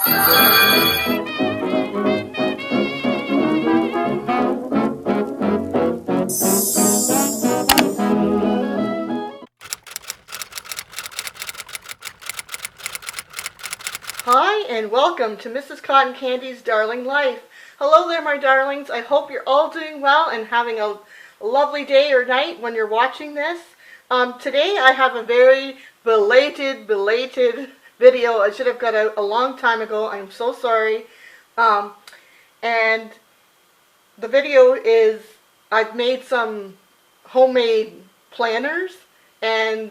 Hi and welcome to Mrs. Cotton Candy's Darling Life. Hello there, my darlings. I hope you're all doing well and having a lovely day or night when you're watching this. Today I have a very belated video. I should have got out a long time ago. I'm so sorry. And the video is I've made some homemade planners, and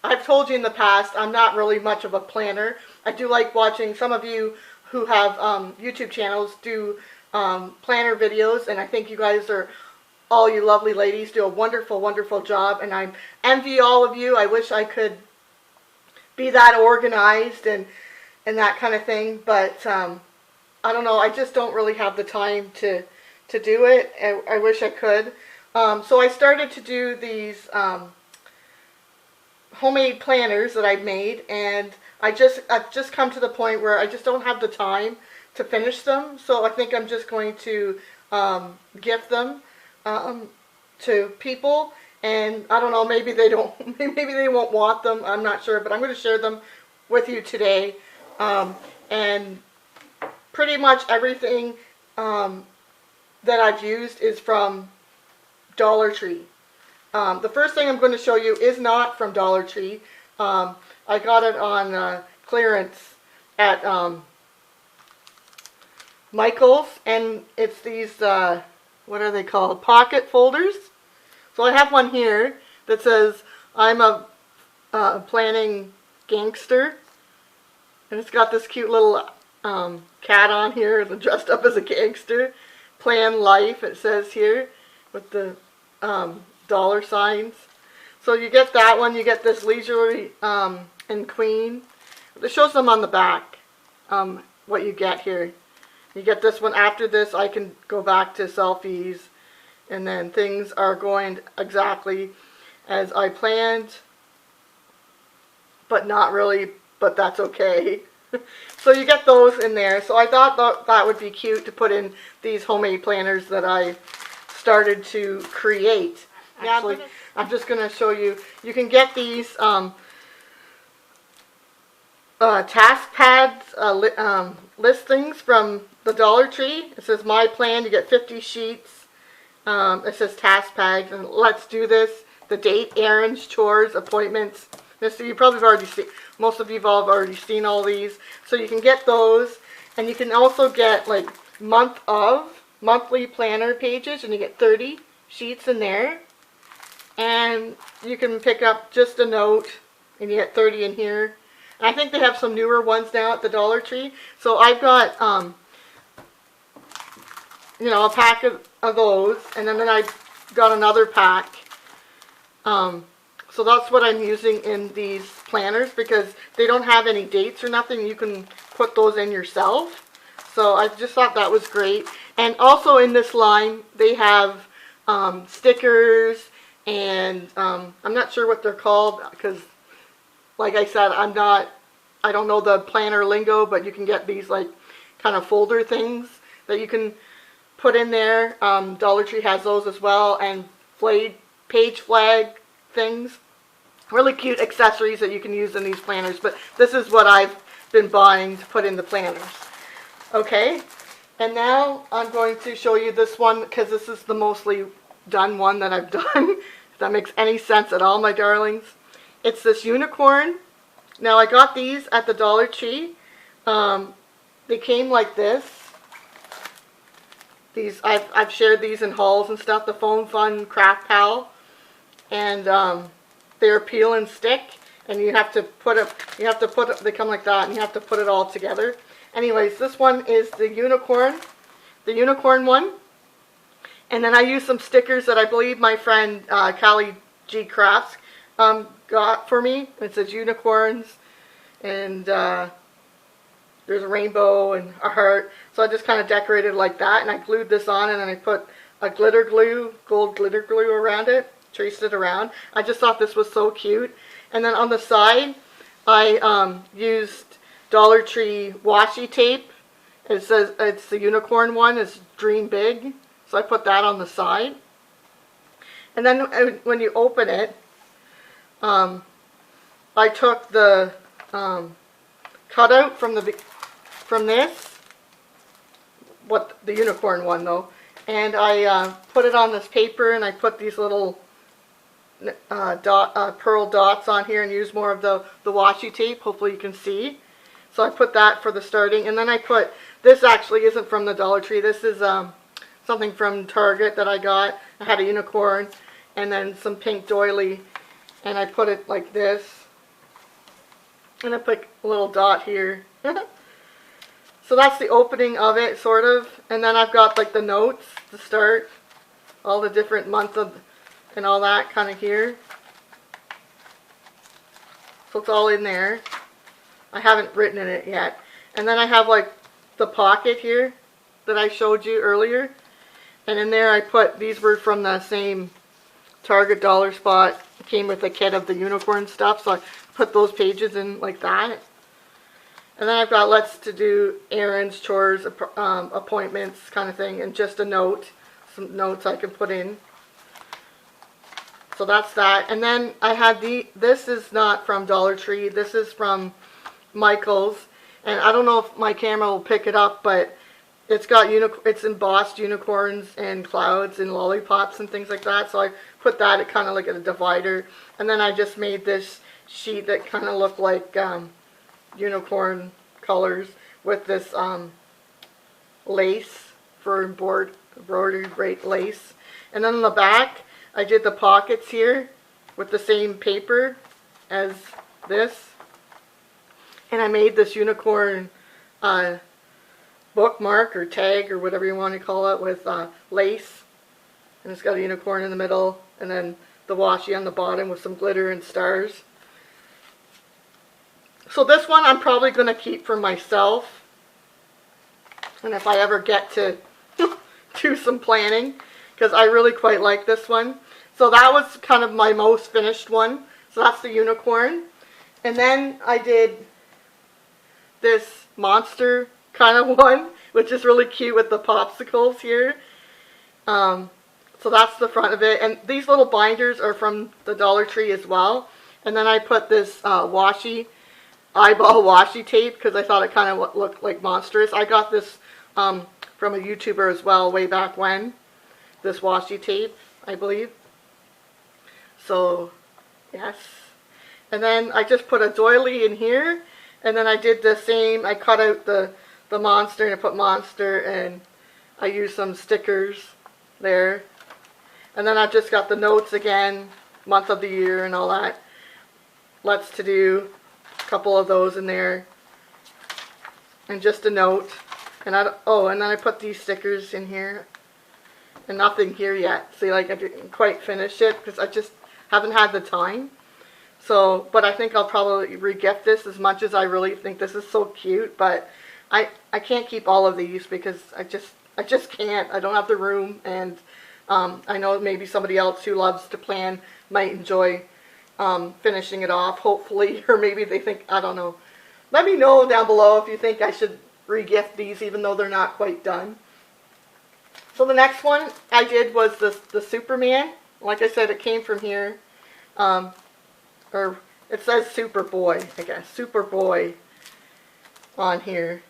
I've told you in the past I'm not really much of a planner. I do like watching some of you who have YouTube channels do planner videos, and I think you guys are, all you lovely ladies, do a wonderful job, and I envy all of you. I wish I could be that organized and that kind of thing, but I don't know, I just don't really have the time to do it. I wish I could. So I started to do these homemade planners that I've made, and I've just come to the point where I just don't have the time to finish them. So I think I'm just going to gift them to people, and I don't know, maybe they won't want them. I'm not sure, but I'm going to share them with you today. And pretty much everything that I've used is from Dollar Tree. The first thing I'm going to show you is not from Dollar Tree. I got it on clearance at Michael's, and it's these, what are they called? Pocket folders. So I have one here that says, I'm a planning gangster, and it's got this cute little cat on here dressed up as a gangster. Plan life, it says here, with the dollar signs. So you get that one. You get this leisurely and queen. It shows them on the back what you get here. You get this one. After this, I can go back to selfies, and then things are going exactly as I planned, but not really, but that's okay. So you get those in there. So I thought that would be cute to put in these homemade planners that I started to create. Actually, I'm just going to show you. You can get these task pads listings from the Dollar Tree. It says My Plan. You get 50 sheets. It says task pads, and let's do this. The date, errands, chores, appointments. So you probably have already seen, most of you have already seen all these. So you can get those, and you can also get like monthly planner pages, and you get 30 sheets in there. And you can pick up just a note, and you get 30 in here. And I think they have some newer ones now at the Dollar Tree. So I've got, you know, a pack of those, and then I got another pack. So that's what I'm using in these planners, because they don't have any dates or nothing. You can put those in yourself. So I just thought that was great. And also in this line, they have stickers, and I'm not sure what they're called, because like I said, I don't know the planner lingo, but you can get these like kind of folder things that you can put in there. Dollar Tree has those as well, and page flag things. Really cute accessories that you can use in these planners, but this is what I've been buying to put in the planners. Okay, and now I'm going to show you this one, because this is the mostly done one that I've done. If that makes any sense at all, my darlings. It's this unicorn. Now I got these at the Dollar Tree. They came like this. These I've shared these in hauls and stuff. The Foam Fun Craft Pal, and they're peel and stick, and you have to put it. They come like that, and you have to put it all together. Anyways, this one is the unicorn one. And then I used some stickers that I believe my friend Callie G Crafts got for me. It says unicorns, and there's a rainbow and a heart. So I just kind of decorated like that, and I glued this on, and then I put a gold glitter glue around it, traced it around. I just thought this was so cute. And then on the side, I used Dollar Tree washi tape. It says it's the unicorn one. It's Dream Big. So I put that on the side. And then when you open it, I took the cutout from this, the unicorn one though, and I put it on this paper, and I put these little pearl dots on here and use more of the washi tape. Hopefully you can see. So I put that for the starting, and then I put, this actually isn't from the Dollar Tree. This is something from Target that I got. I had a unicorn and then some pink doily, and I put it like this, and I put a little dot here. So that's the opening of it, sort of. And then I've got like the notes to start, all the different months of and all that kind of here. So it's all in there. I haven't written in it yet. And then I have like the pocket here that I showed you earlier. And in there I put, these were from the same Target dollar spot. It came with a kit of the unicorn stuff, so I put those pages in like that. And then I've got let's to do errands, chores, appointments kind of thing, and just a note, some notes I can put in. So that's that. And then I had this is not from Dollar Tree, this is from Michael's, and I don't know if my camera will pick it up, but it's got it's embossed unicorns and clouds and lollipops and things like that. So I put that at kind of like a divider, and then I just made this sheet that kind of looked like unicorn colors with this lace for embroidered lace. And then on the back I did the pockets here with the same paper as this, and I made this unicorn bookmark or tag or whatever you want to call it with lace, and it's got a unicorn in the middle, and then the washi on the bottom with some glitter and stars. So this one I'm probably going to keep for myself, and if I ever get to do some planning, because I really quite like this one. So that was kind of my most finished one. So that's the unicorn. And then I did this monster kind of one, which is really cute with the popsicles here. So that's the front of it. And these little binders are from the Dollar Tree as well. And then I put this eyeball washi tape because I thought it kind of looked like monstrous. I got this from a YouTuber as well way back when. This washi tape, I believe. So, yes. And then I just put a doily in here. And then I did the same. I cut out the monster and I put monster, and I used some stickers there. And then I just got the notes again, month of the year and all that. Let's to do, a couple of those in there. And just a note. And and then I put these stickers in here. And nothing here yet. See, like I didn't quite finish it because I just haven't had the time. So, but I think I'll probably re-gift this as much as I really think this is so cute. But I can't keep all of these because I just can't. I don't have the room, and I know maybe somebody else who loves to plan might enjoy finishing it off, hopefully, or maybe they think, I don't know. Let me know down below if you think I should re-gift these even though they're not quite done. So the next one I did was the Superman. Like I said, it came from here. Or it says Superboy, I guess. Superboy on here.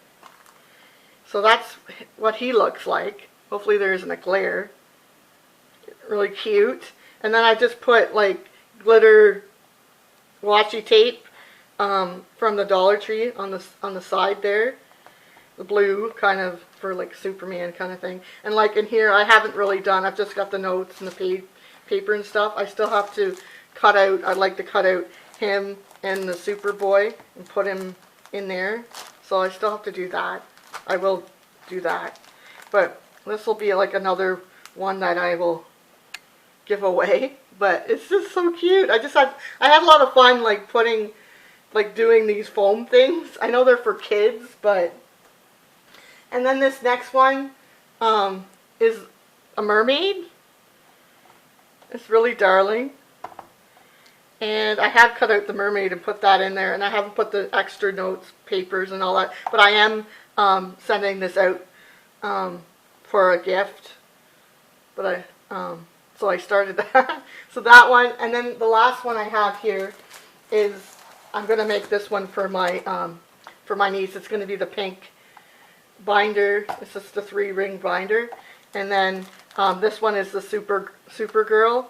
So that's what he looks like. Hopefully there isn't a glare. Really cute. And then I just put like glitter washi tape from the Dollar Tree on the side there. The blue kind of for like Superman kind of thing. And like in here I haven't really done, I've just got the notes and the paper and stuff. I still have to cut out, I'd like to cut out him and the Superboy and put him in there. So I still have to do that. I will do that. But this will be like another one that I will give away. But it's just so cute. I had a lot of fun like doing these foam things. I know they're for kids, but. And then this next one is a mermaid. It's really darling. And I have cut out the mermaid and put that in there, and I haven't put the extra notes, papers, and all that. But I am sending this out for a gift. But so I started that. So that one, and then the last one I have here is I'm going to make this one for my niece. It's going to be the pink binder. This is the 3-ring binder, and then this one is the Supergirl.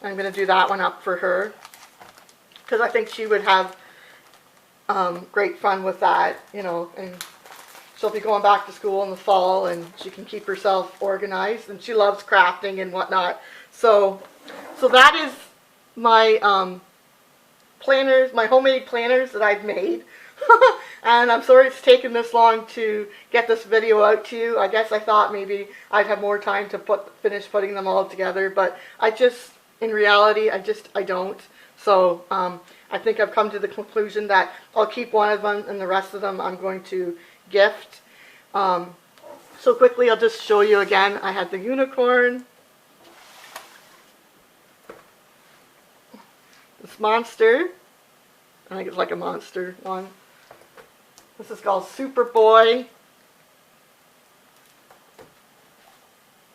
I'm going to do that one up for her because I think she would have great fun with that, you know, and she'll be going back to school in the fall and she can keep herself organized, and she loves crafting and whatnot. So that is my planners, my homemade planners that I've made. And I'm sorry it's taken this long to get this video out to you. I guess I thought maybe I'd have more time to finish putting them all together, but in reality, I don't. So I think I've come to the conclusion that I'll keep one of them and the rest of them I'm going to gift. So quickly, I'll just show you again. I had the unicorn, this monster. I think it's like a monster one. This is called Superboy,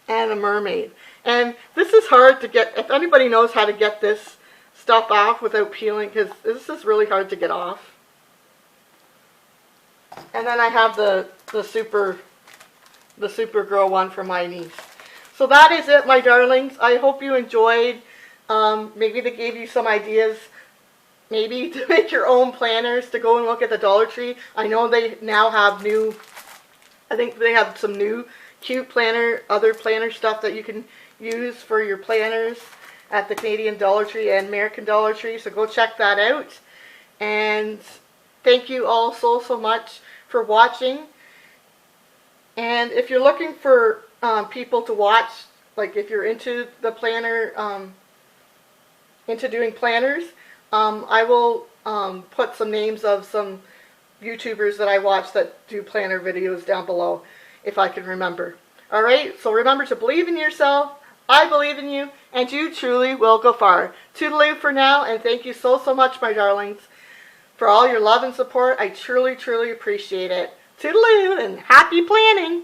and a mermaid. And this is hard to get, if anybody knows how to get this stuff off without peeling, because this is really hard to get off. And then I have the Supergirl one for my niece. So that is it, my darlings. I hope you enjoyed. Maybe they gave you some ideas, maybe to make your own planners, to go and look at the Dollar Tree. I know they now have I think they have some new cute other planner stuff that you can use for your planners at the Canadian Dollar Tree and American Dollar Tree. So go check that out. And thank you all so much for watching. And if you're looking for people to watch, like if you're into the planner, into doing planners, I will put some names of some YouTubers that I watch that do planner videos down below, if I can remember. Alright, so remember to believe in yourself. I believe in you, and you truly will go far. Toodaloo for now, and thank you so much, my darlings, for all your love and support. I truly appreciate it. Toodaloo, and happy planning!